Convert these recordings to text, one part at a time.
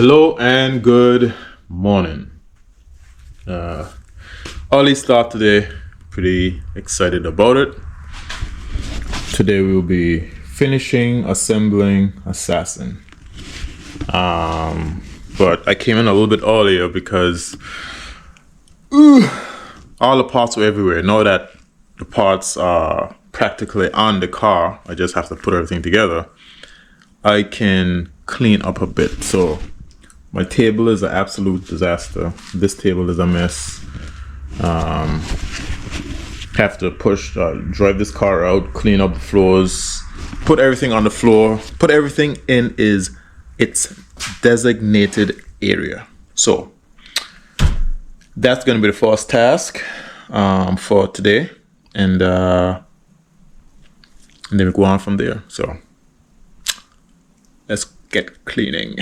Hello and good morning. Early start today. Pretty excited about it. Today we'll be finishing assembling Assassin. But I came in a little bit earlier because all the parts were everywhere. Now that the parts are practically on the car, I just have to put everything together. I can clean up a bit. So my table is an absolute disaster. This table is a mess. Have to drive this car out, clean up the floors, put everything on the floor, put everything in its designated area. So that's going to be the first task for today, and then we go on from there. So let's get cleaning.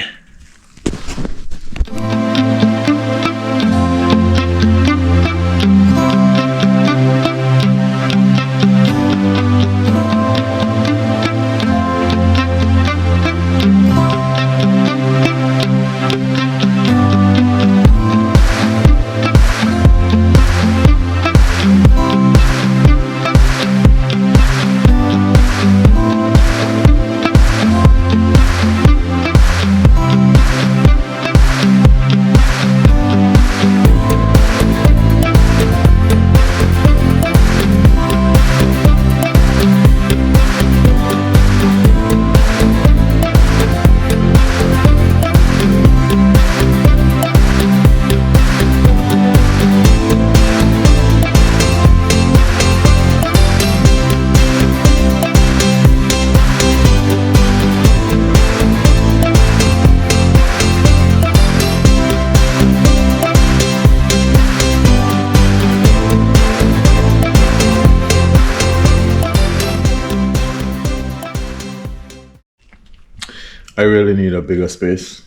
I really need a bigger space,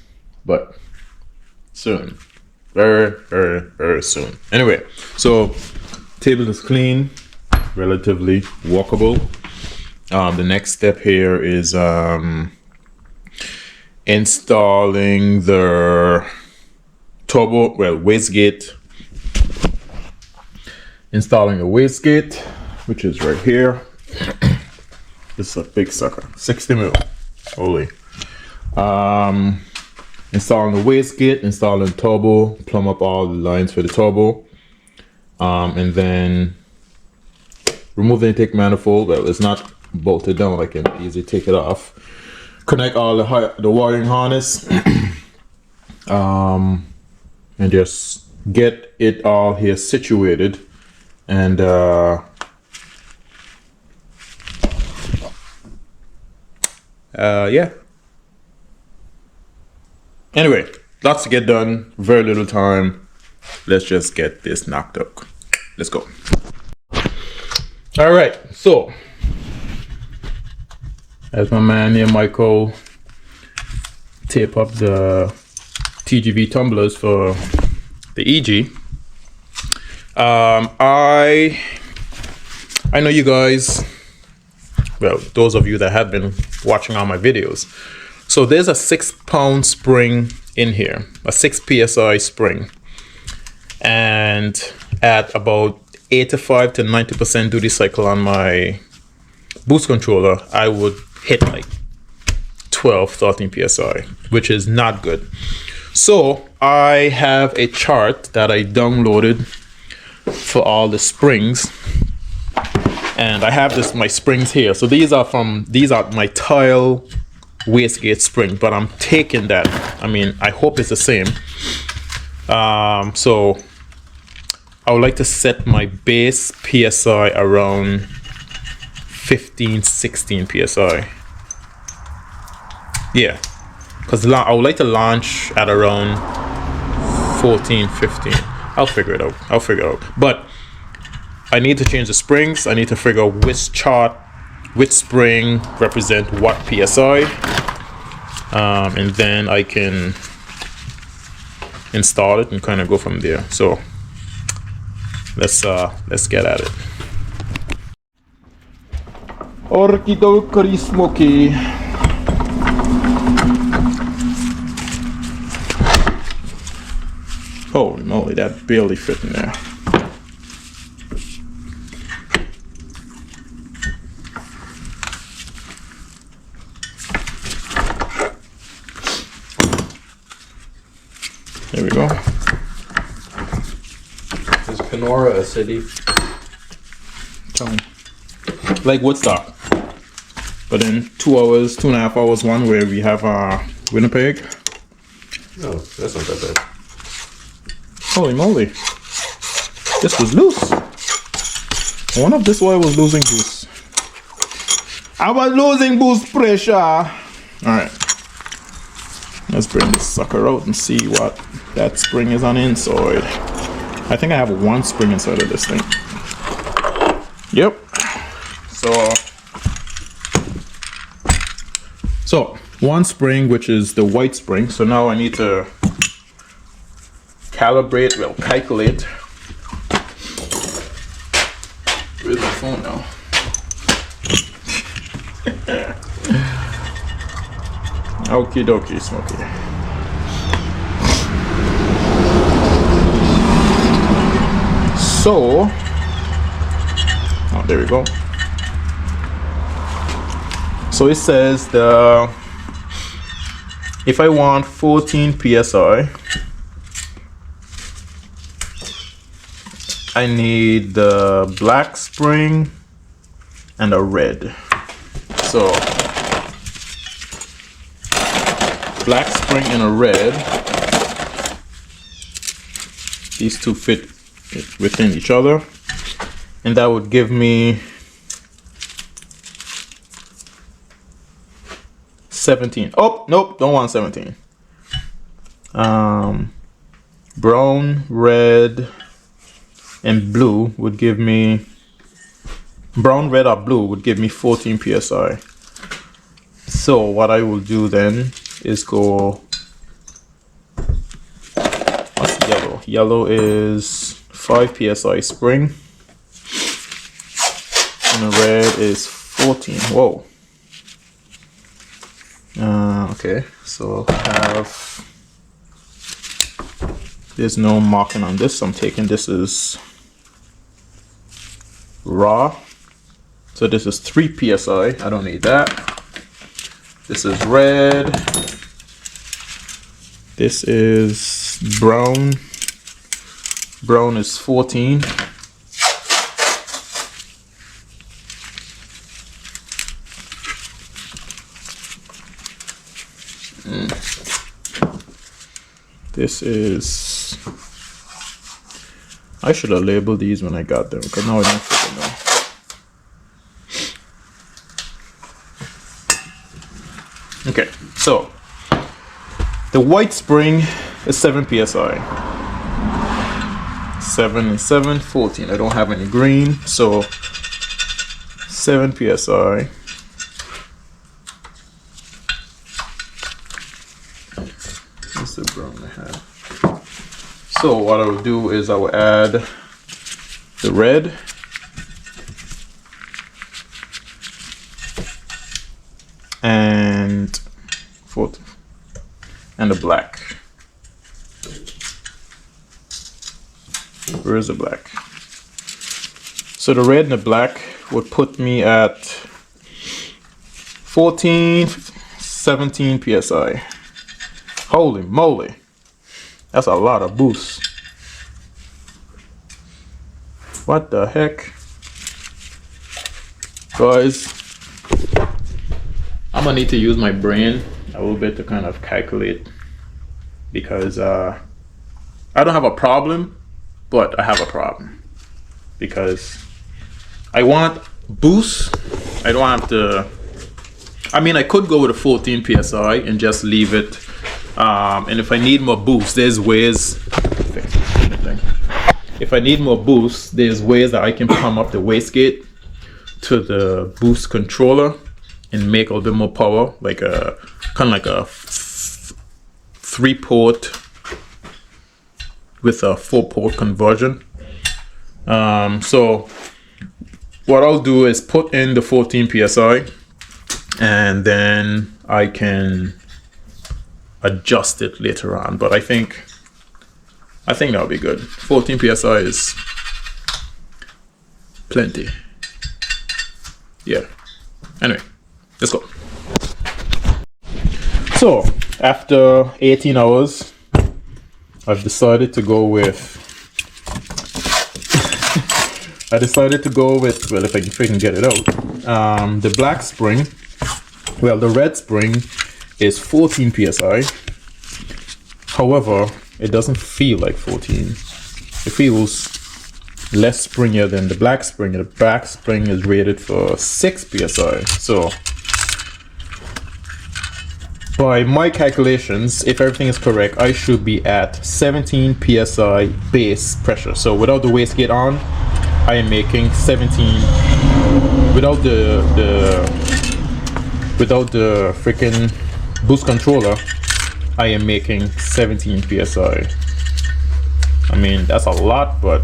but soon. Very, very, very soon. Anyway, so table is clean, relatively walkable. The next step here is installing the wastegate. Installing the wastegate, which is right here. This is a big sucker, 60 mil, holy. Installing the wastegate, installing turbo, plumb up all the lines for the turbo, and then remove the intake manifold. Well, it's not bolted down, I can easily take it off. Connect all the wiring harness, and just get it all here situated, and yeah. Anyway, lots to get done, very little time. Let's just get this knocked up. Let's go. All right, so as my man here, Michael, tape up the TGV tumblers for the EG. I know you guys, well, those of you that have been watching all my videos. So there's a 6-pound spring in here, a 6 psi spring, and at about 85 to 90% duty cycle on my boost controller, I would hit like 12, 13 psi, which is not good. So I have a chart that I downloaded for all the springs, and I have my springs here. So these are my tile wastegate spring, but I'm taking that. I mean, I hope it's the same. So I would like to set my base PSI around 15, 16 PSI. Yeah, because I would like to launch at around 14, 15. I'll figure it out. But I need to change the springs. I need to figure out which spring represent what PSI, and then I can install it and kind of go from there. So let's get at it. Orkidoki smoky. that barely fit in there. There we go. Is Kenora a city? Like Woodstock. But in 2 hours, 2.5 hours one way, we have Winnipeg. No, that's not that bad. Holy moly. This was loose. I wonder if this oil was losing boost. I was losing boost pressure. Alright. Let's bring this sucker out and see what that spring is on the inside. I think I have 1 spring inside of this thing. Yep. So 1 spring, which is the white spring. So now I need to calculate. Where's my phone now? Okie dokie, Smokey. So, oh, there we go. So it says if I want 14 psi, I need the black spring and a red. So black spring and a red, these two fit within each other, and that would give me 17. Oh, nope, don't want 17. Brown, red, and blue would give me, brown, red, or blue would give me 14 psi. So what I will do then is go, what's yellow? Yellow is 5 psi spring, and the red is 14. Whoa. Okay, so I have, there's no marking on this, so I'm taking this as raw. So this is 3 psi, I don't need that. This is red. This is brown. Brown is 14. This is, I should have labeled these when I got them, because now I don't freaking know. Okay, so the white spring is 7 psi. 7 and 7, 14. I don't have any green, so 7 psi. What's the brown I have? So what I will do is I will add the red, and 14, and the black. Where is the black? So the red and the black would put me at 14, 17 psi. Holy moly, that's a lot of boost. What the heck? Guys, I'm gonna need to use my brain a little bit to kind of calculate, because I don't have a problem, but I have a problem, because I want boost. I don't have to, I mean, I could go with a 14 psi and just leave it. And if I need more boost, there's ways. If I need more boost, there's ways that I can pump up the wastegate to the boost controller and make a little bit more power, like a kind of like a 3-port with a 4-port conversion. So what I'll do is put in the 14 psi, and then I can adjust it later on. But I think I think that'll be good. 14 psi is plenty. Yeah. Anyway, let's go. So after 18 hours, I've decided to go with. Well, if I can freaking get it out, the black spring. Well, the red spring is 14 psi. However, it doesn't feel like 14. It feels less springier than the black spring. The black spring is rated for 6 psi. So, by my calculations, if everything is correct, I should be at 17 psi base pressure. So, without the wastegate on, I am making 17. Without the freaking boost controller, I am making 17 psi. I mean, that's a lot, but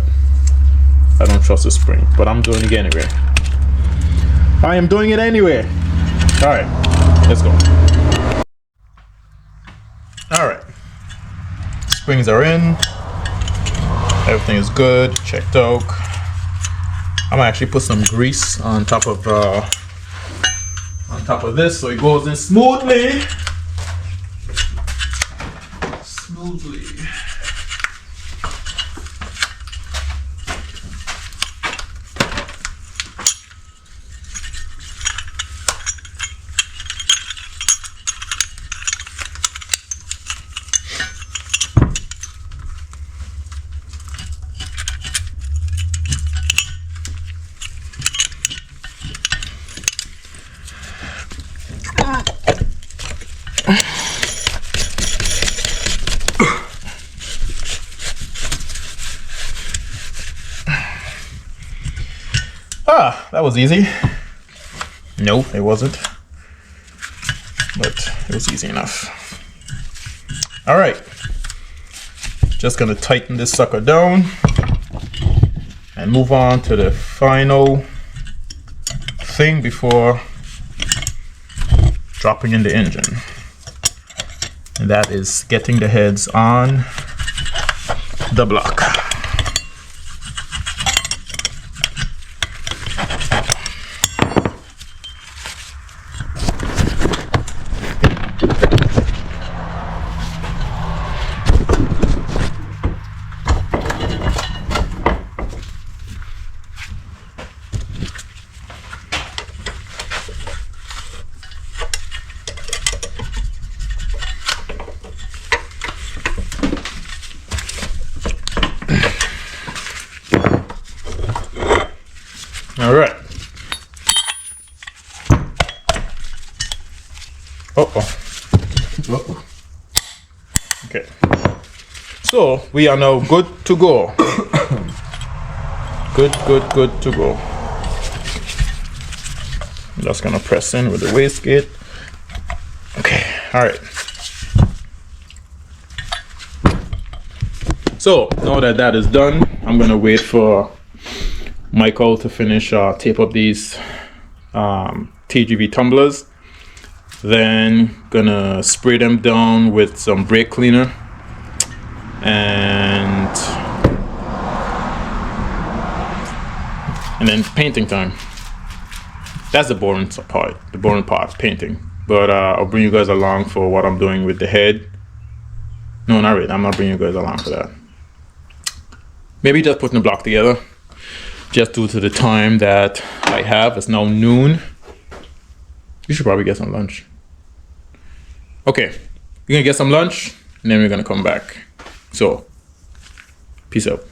I don't trust the spring. But I'm doing it anyway. I am doing it anyway. All right, let's go. All right, springs are in. Everything is good, checked out. I'm gonna actually put some grease on top of this so it goes in smoothly. That was easy. No, it wasn't. But it was easy enough. All right. Just gonna tighten this sucker down and move on to the final thing before dropping in the engine. And that is getting the heads on the block. All right. Uh-oh. Okay. So we are now good to go. Good to go. I'm just gonna press in with the wastegate. Okay. All right. So now that that is done, I'm gonna wait for Michael to finish tape up these TGV tumblers. Then gonna spray them down with some brake cleaner and then painting time. That's the boring part, painting. But I'll bring you guys along for what I'm doing with the head. No, not really. I'm not bringing you guys along for that. Maybe just putting the block together. Just due to the time that I have. It's now noon. You should probably get some lunch. Okay, we're gonna get some lunch and then we're gonna come back. So, peace out.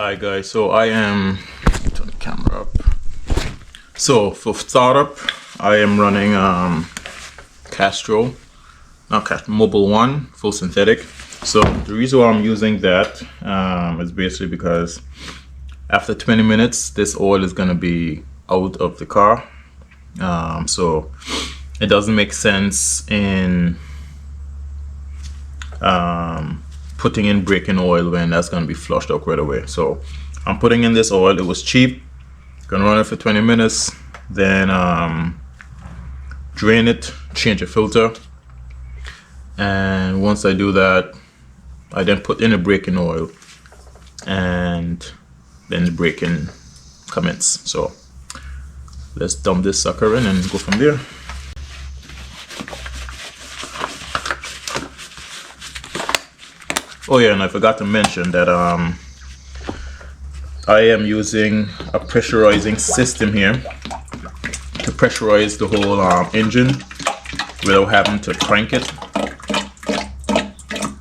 Alright guys, so I am, turn the camera up. So for startup, I am running Castro, Mobile One, full synthetic. So the reason why I'm using that is basically because after 20 minutes, this oil is gonna be out of the car. So it doesn't make sense in putting in braking oil when that's gonna be flushed out right away. So I'm putting in this oil. It was cheap. Gonna run it for 20 minutes, then drain it, change the filter, and once I do that, I then put in the braking oil, and then the braking commence. So let's dump this sucker in and go from there. Oh yeah, and I forgot to mention that I am using a pressurizing system here to pressurize the whole engine without having to crank it.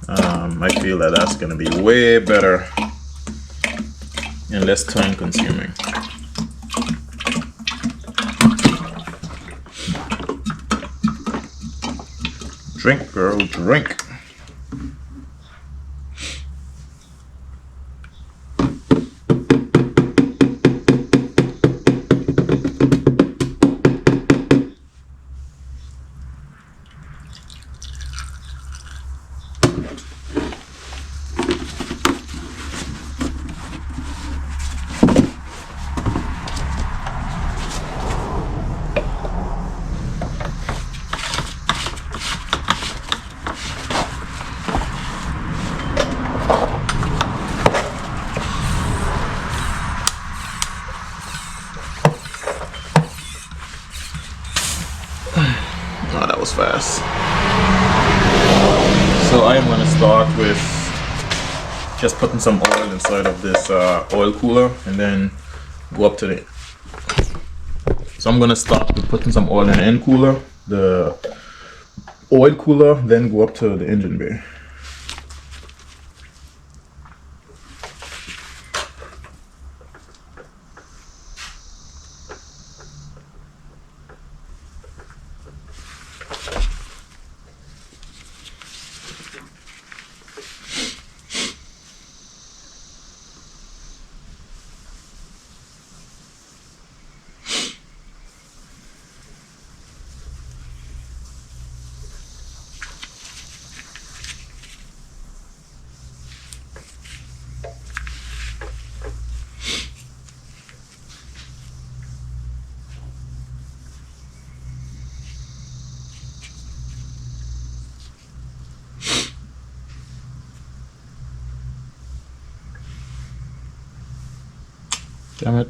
I feel that that's going to be way better and less time consuming. Drink, girl, drink. Oh, that was fast. So I am going to start with just putting some oil inside of this oil cooler and then go up to the... So I'm going to start with putting some oil in the end cooler, the oil cooler, then go up to the engine bay. Damn it.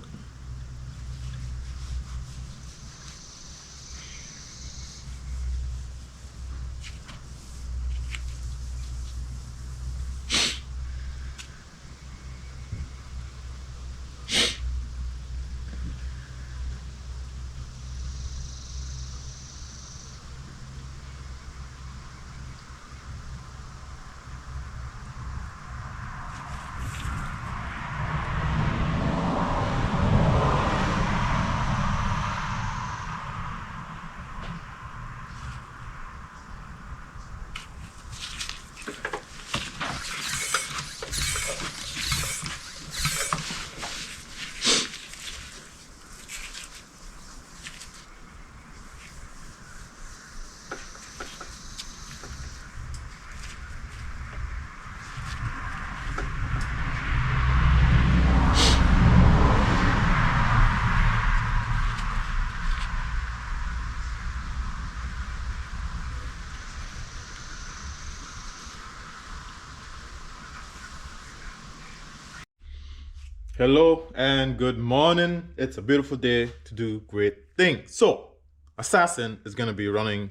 Hello and good morning. It's a beautiful day to do great things. So, Assassin is going to be running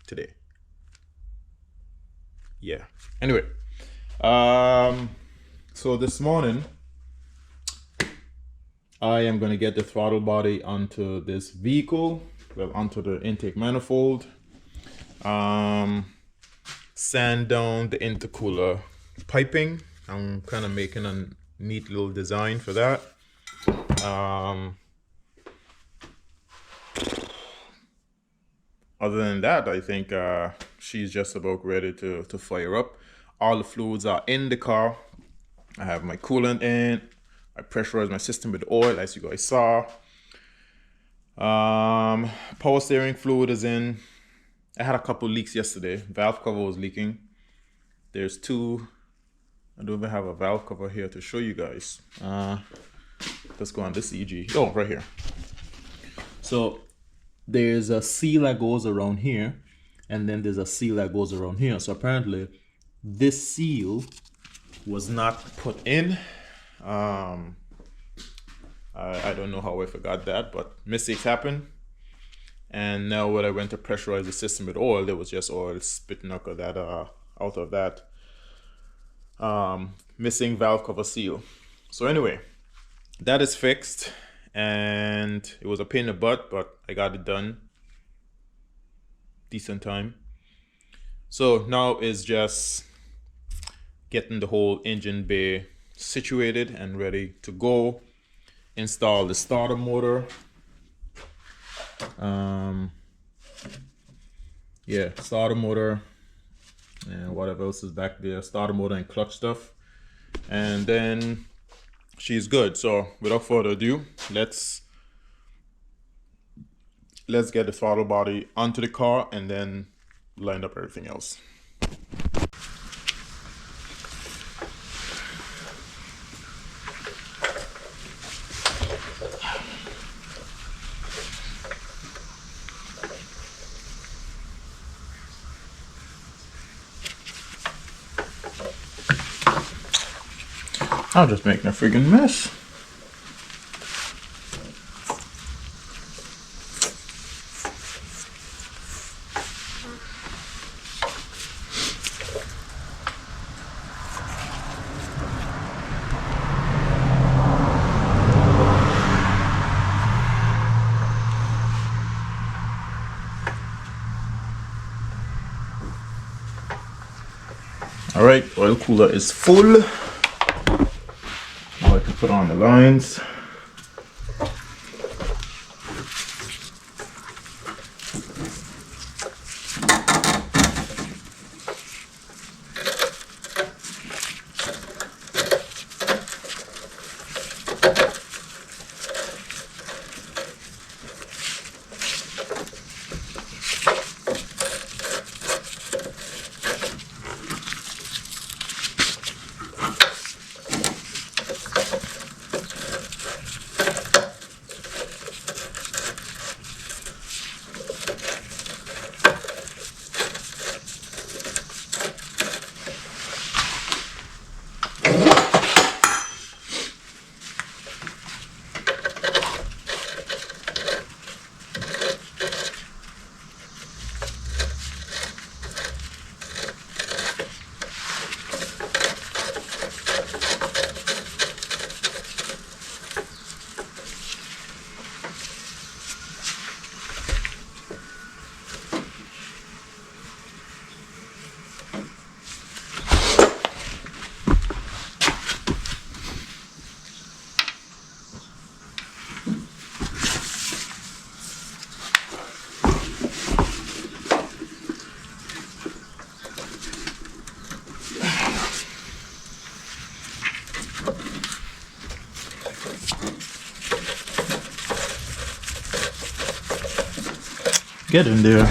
today. Yeah. Anyway, so this morning, I am going to get the throttle body onto this vehicle, well, onto the intake manifold, sand down the intercooler piping. I'm kind of making a neat little design for that. Other than that, I think she's just about ready to fire up. All the fluids are in the car. I have my coolant in. I pressurized my system with oil, as you guys saw. Power steering fluid is in. I had a couple leaks yesterday. Valve cover was leaking. There's two. I don't even have a valve cover here to show you guys. Let's go on this EG. Oh, right here. So there's a seal that goes around here, and then there's a seal that goes around here. So apparently this seal was not put in. I don't know how I forgot that, but mistakes happen. And now when I went to pressurize the system with oil, there was just oil spitting out of that missing valve cover seal. So anyway, that is fixed, and it was a pain in the butt, but I got it done. Decent time. So now is just getting the whole engine bay situated and ready to go. Install the starter motor. Starter motor and whatever else is back there. Starter motor and clutch stuff, and then she's good. So without further ado, let's get the throttle body onto the car and then line up everything else. I'm just making a friggin' mess. All right, oil cooler is full. Now I can put on the lines. Get in there.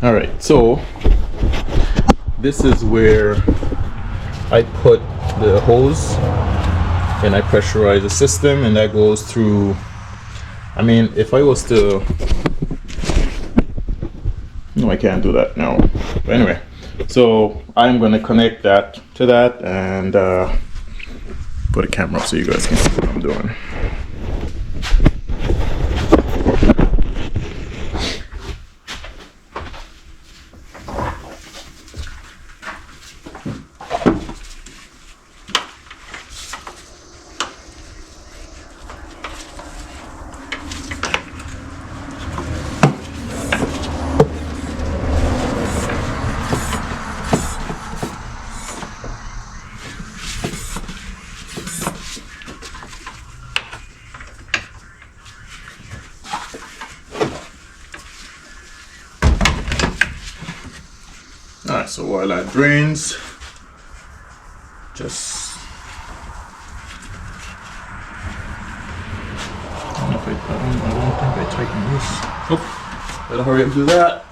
All right, so this is where I put the hose and I pressurize the system, and that goes through. I mean, if I was to, no, I can't do that now. But anyway, so I'm gonna connect that to that and put a camera up so you guys can see what I'm doing. Alright, so while that drains, just I don't think I tighten this. Oh, better hurry up and do that.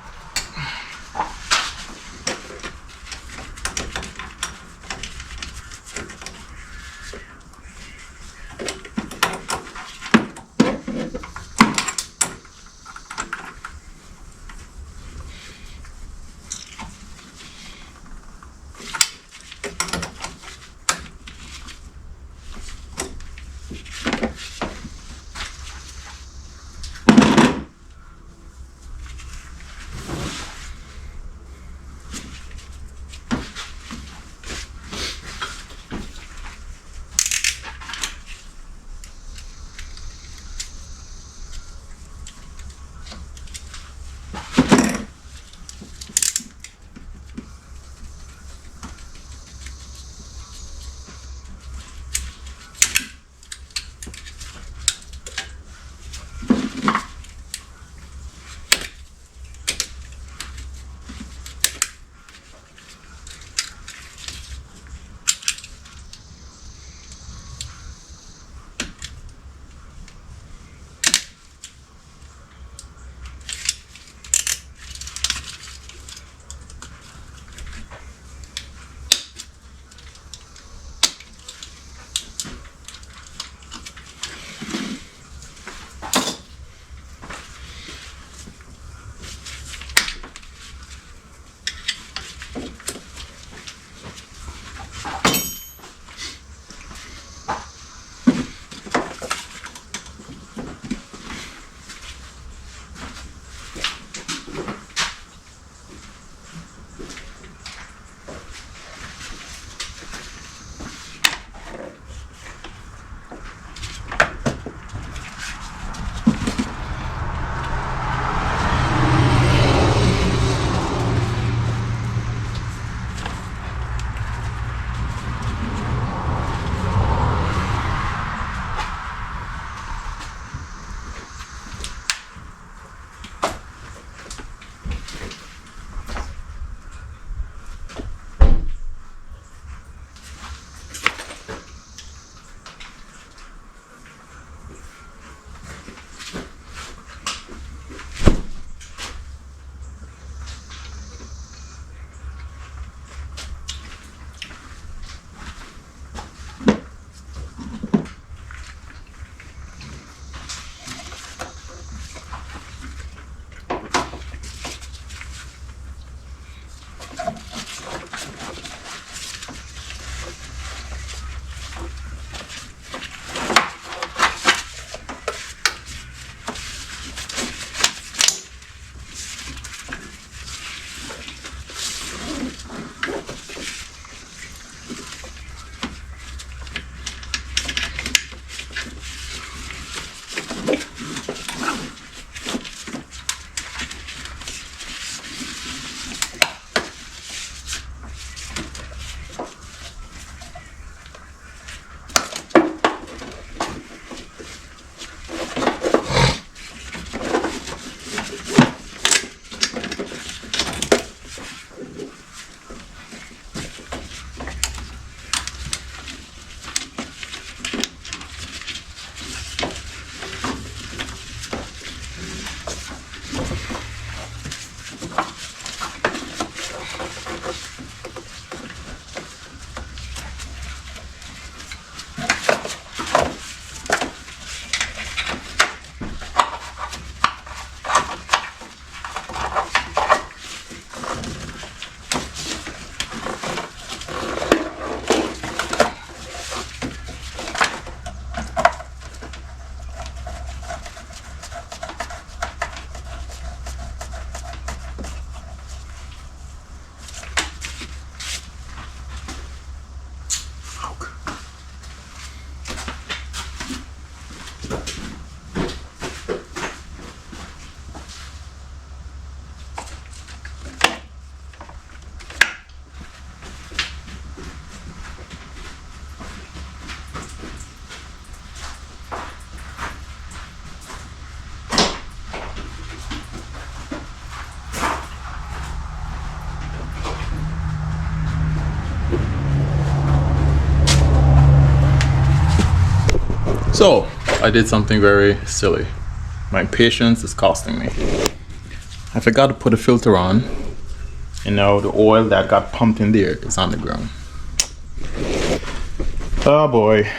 So I did something very silly. My patience is costing me. I forgot to put a filter on, and now the oil that got pumped in there is on the ground. Oh boy.